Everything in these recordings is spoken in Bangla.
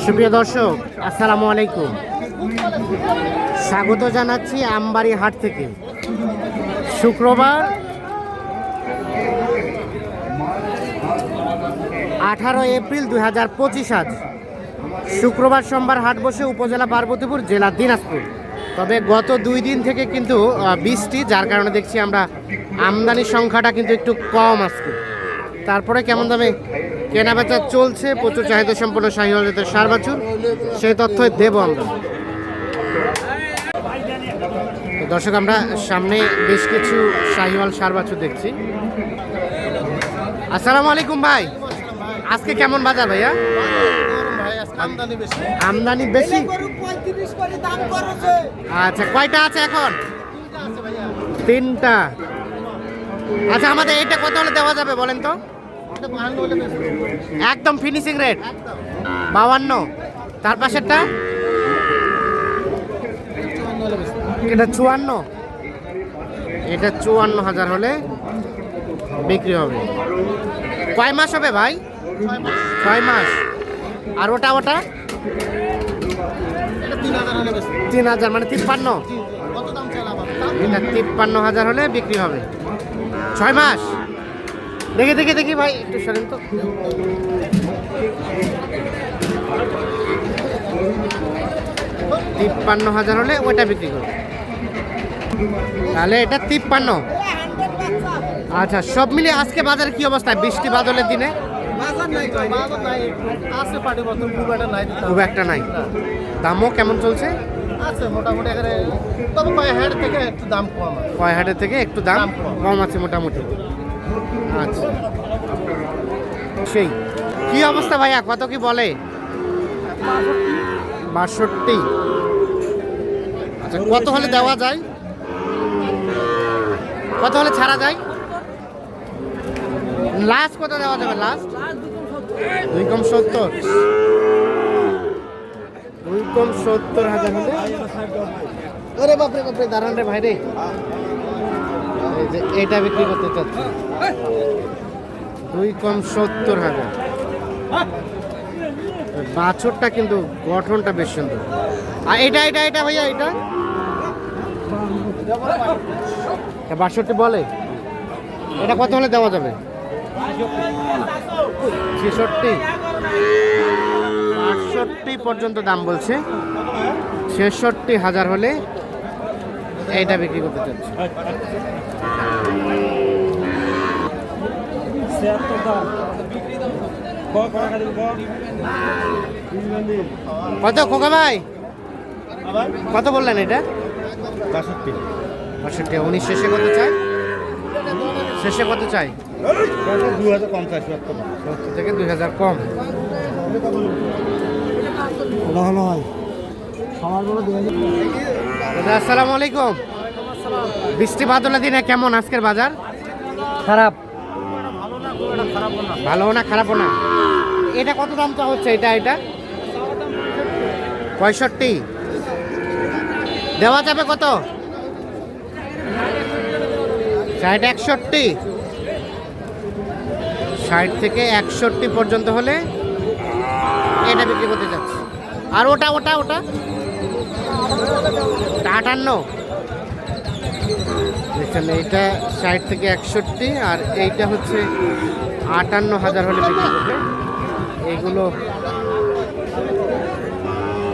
সুপ্রিয় দর্শক, আসসালামু আলাইকুম। স্বাগত জানাচ্ছি আমবাড়ি হাট থেকে। শুক্রবার 18 এপ্রিল 2025 আজ শুক্রবার সোমবার হাট বসে উপজেলা পার্বতীপুর, জেলা দিনাজপুর। তবে গত 2 দিন থেকে কিন্তু বৃষ্টি, যার কারণে দেখছি আমরা আমদানির সংখ্যাটা কিন্তু একটু কম আসছে। তারপরে কেমন দামে কেনাবেচা চলছে, প্রচুর চাহিদা সম্পন্ন শাহিওয়াল জাতের ষাঁড় বাছুর, সেই তথ্যই দেব আমরা। দর্শক, আমরা সামনে বেশ কিছু শাহিওয়াল ষাঁড় বাছুর দেখছি। আসসালামু আলাইকুম ভাই, আজকে কেমন বাজার ভাইয়া? আমদানি বেশি। আচ্ছা, কয়টা আছে এখন? 3টা। আচ্ছা, আমাদের এইটা কত হলে দেওয়া যাবে বলেন তো? একদম ফিনিশিং রেট 52। তার পাশেরটা এটা 54। এটা 54,000 হলে বিক্রি হবে। কয় মাস হবে ভাই? 6 মাস। আর ওটা 3,000, মানে 53। এটা 53,000 হলে বিক্রি হবে। 6 মাস। দেখি ভাই, একটু সরেন তো। 53,000 হলে ওইটা বিক্রি করবে, তাহলে এটা 53। আচ্ছা, সব মিলিয়ে আজকে বাজার কি অবস্থা বৃষ্টি বাদলের দিনে? খুব একটা নাই। দামও কেমন চলছে? মোটামুটি কয় হাটের থেকে একটু দাম কম। কয় হাটের থেকে একটু দাম কম আছে মোটামুটি। আচ্ছা, সেই কি অবস্থা ভাইয়া, কত কি বলে? 62। আচ্ছা, কত হলে দেওয়া যায়? কত হলে ছাড়া যায়? লাস্ট কত দেওয়া যাবে? লাস্ট 2,70। 2,70,000 হলে। ওরে বাপরে বাপরে, দাঁড়ান রে ভাই রে, এই যে এটা বিক্রি করতে চাচ্ছি 2,70,000। বাছুরটা কিন্তু গঠনটা বেশ সুন্দর। আর এটা ভাইয়া, এটা 62 বলে। এটা কত হলে দেওয়া যাবে? 66। 68 পর্যন্ত দাম বলছে। 66,000 হলে এইটা বিক্রি করতে চাচ্ছি। কত খোকা ভাই, কত বললেন এটা? 62। 19 শেষে কত চাই? শেষে কত চাই? 2,050 70 থেকে 2,000 কম। আসসালামু আলাইকুম। বৃষ্টি বাদলের দিনে কেমন আজকের বাজার? খারাপ। ভালো না খারাপও না। এটা কত দাম চা হচ্ছে? এটা 65। দেওয়া যাবে কত? 61। 60 থেকে 61 পর্যন্ত হলে এটা বিক্রি করতে যাচ্ছে। আর ওটা 58। দেখছেন, এইটা 60 থেকে 61, আর এইটা হচ্ছে 58,000 হলে বিক্রি করবে। এইগুলো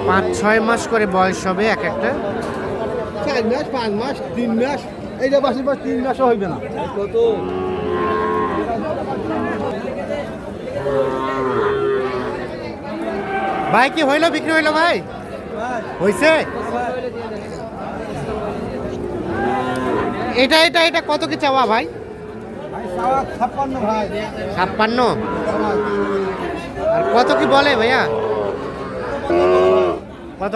5-6 মাস করে বয়স হবে এক একটা। 4 মাস, 5 মাস, 3 মাস। এইটা বাসি মাস 3 মাসও হইবে না। কত ভাই কি হইলো, বিক্রি হইলো ভাই? হইছে। এটা কত কি চাওয়া ভাই? 56 ভাই। 56। আর কত কি বলে ভাইয়া? কত?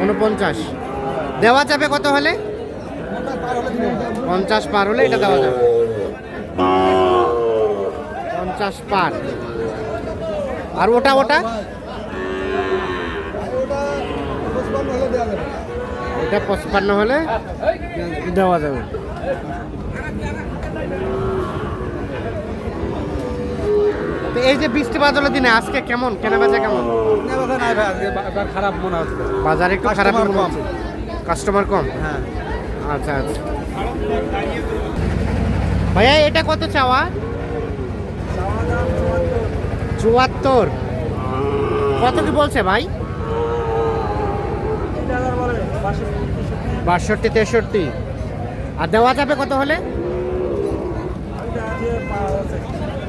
49। দেওয়া যাবে কত হলে? 50 পার হলে এটা দেওয়া যাবে। 50 পার। আর ওটা এটা 55 হলে দেওয়া যাবে। তো এই যে বৃষ্টি বাদলের দিনে আজকে কেমন কেনা বেচা কেমন? নাই ভাই আজকে বাজার খারাপ মনে হচ্ছে। বাজার একটু খারাপ কাস্টমার কম। কাস্টমার কম। হ্যাঁ আচ্ছা আচ্ছা ভাইয়া এটা কত চাওয়া? 74। কত কি বলছে ভাই? 62 63। আর দেওয়া যাবে কত হলে?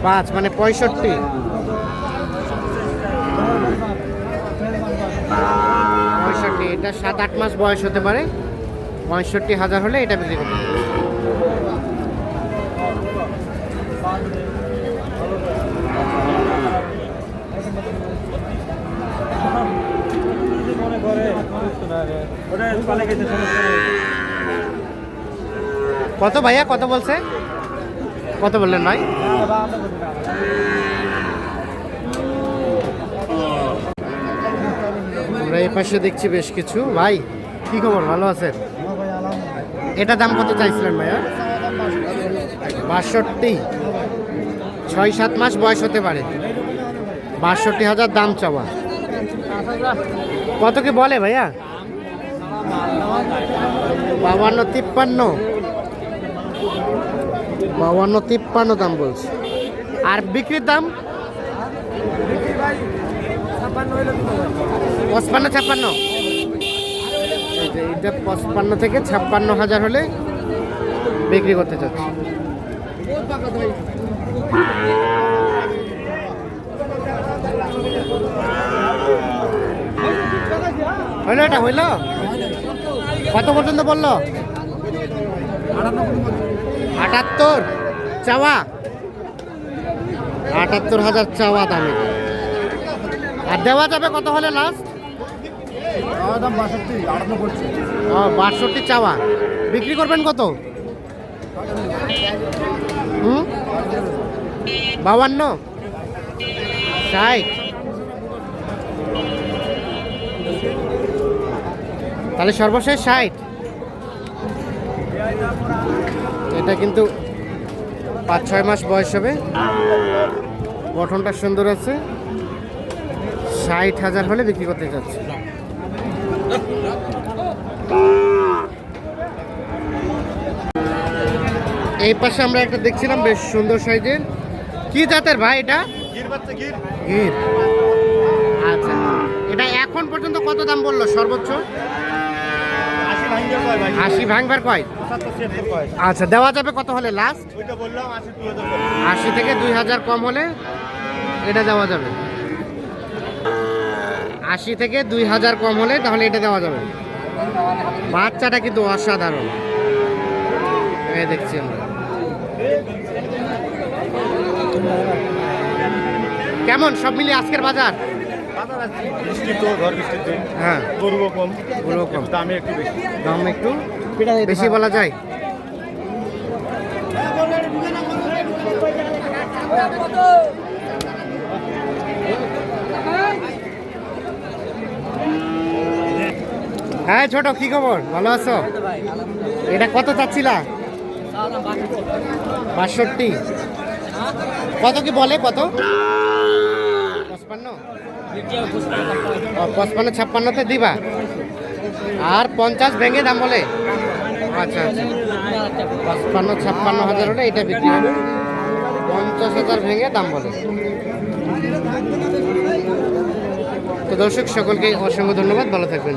5 মানে 65। 65 এটা 7-8 মাস বয়স হতে পারে। 65,000 হলে এটা বিক্রি করতে হবে। কত ভাইয়া কত বলছে? কত বললেন ভাই? আমরা এই পাশে দেখছি বেশ কিছু। ভাই কি খবর, ভালো আছেন? এটা দাম কত চাইছিলেন ভাইয়া? 62। 6-7 মাস বয়স হতে পারে। 62,000 দাম চাওয়া। কত কি বলে ভাইয়া? 52-53। 52-53 দাম বলছে। আর বিক্রির দাম? 55-56। এটা 55 থেকে 56,000 হলে বিক্রি করতে চাচ্ছি। হইলো এটা হইলো? কত পর্যন্ত বললো? 78 চাওয়া। 78,000 চাওয়া দামে। আর দেওয়া যাবে কত হলে লাস্ট? 62 চাওয়া। বিক্রি করবেন কত? 52 60। তাহলে সর্বশেষ 60। এটা কিন্তু 5-6 মাস বয়স হবে। গঠনটা সুন্দর আছে। 60,000 হলে বিক্রি করতে চাচ্ছি। এই পাশে আমরা একটা দেখছিলাম বেশ সুন্দর সাইজের। কি জাতের ভাই এটা? গির। আচ্ছা এটা এখন পর্যন্ত কত দাম বললো সর্বোচ্চ? 80 ভাঙবার কয়? আচ্ছা দেওয়া যাবে কত হলে লাস্ট? 80 থেকে 2,000 কম হলে এটা দেওয়া যাবে। 80 থেকে 2,000 কম হলে তাহলে এটা দেওয়া যাবে। বাচ্চাটা কিন্তু অসাধারণ। এই দেখছি আমরা। কেমন সব মিলিয়ে আজকের বাজার? হ্যাঁ গরু কম, দামে একটু বেশি। দাম একটু বেশি বলা যায়। হ্যাঁ ছোট কি খবর, ভালো আছো? এটা কত চাচ্ছিলা? 62। কত কি বলে কত? 55। 55-56তে দিবা। আর 50 ভেঙে দাম বলে? আচ্ছা আচ্ছা 55-56,000 হলে এটা বিক্রি হবে। 50,000 ভেঙে দাম বলে। তো দর্শক সকলকে অসংখ্য ধন্যবাদ, ভালো থাকবেন।